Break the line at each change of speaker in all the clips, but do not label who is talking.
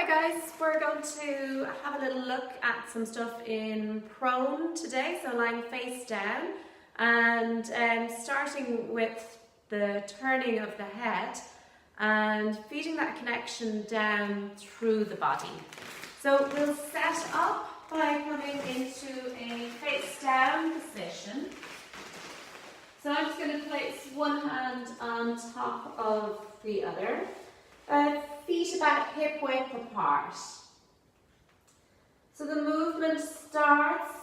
Hi guys, we're going to have a little look at some stuff in prone today, so lying face down, and starting with the turning of the head and feeding that connection down through the body. So we'll set up by coming into a face down position. So I'm just going to place one hand on top of the other. Feet about hip width apart. So the movement starts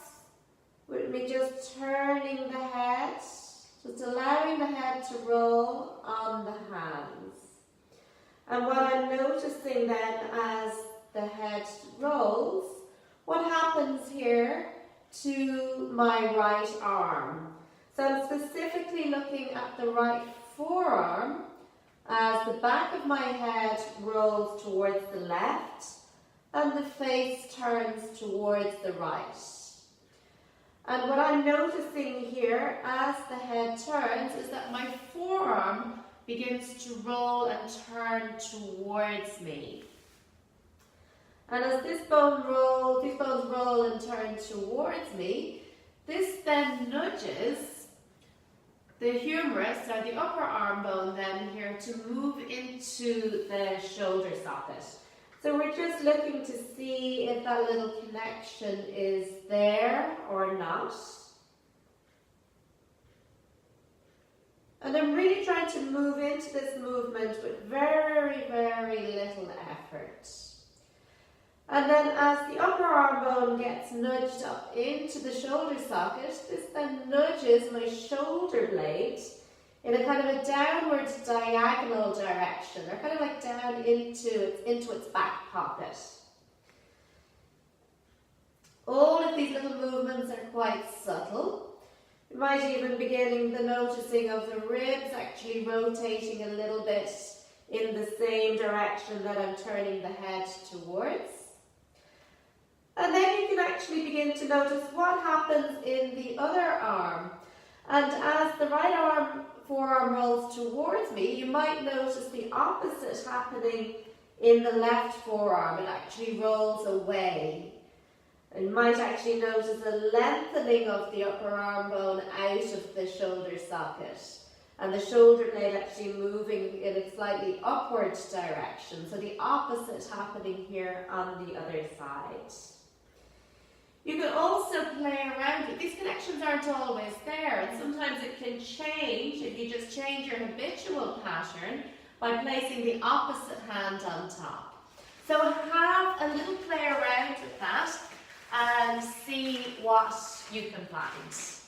with me just turning the head, just allowing the head to roll on the hands. And what I'm noticing then as the head rolls, what happens here to my right arm. So I'm specifically looking at the right forearm as the back of my head rolls towards the left and the face turns towards the right. And what I'm noticing here as the head turns is that my forearm begins to roll and turn towards me. And as these bones roll and turn towards me, this then nudges the humerus, or the upper arm bone then here, to move into the shoulder socket. So we're just looking to see if that little connection is there or not. And I'm really trying to move into this movement with very, very little effort. And then as the upper arm bone gets nudged up into the shoulder socket, this then nudges my shoulder blade in a kind of a downward diagonal direction, or kind of like down into its back pocket. All of these little movements are quite subtle. You might even begin the noticing of the ribs actually rotating a little bit in the same direction that I'm turning the head towards. And then you can actually begin to notice what happens in the other arm. And as the right forearm rolls towards me, you might notice the opposite happening in the left forearm. It actually rolls away. And you might actually notice a lengthening of the upper arm bone out of the shoulder socket, and the shoulder blade actually moving in a slightly upward direction. So the opposite happening here on the other side. You can also play around with these connections. Aren't always there, and sometimes it can change if you just change your habitual pattern by placing the opposite hand on top. So have a little play around with that and see what you can find.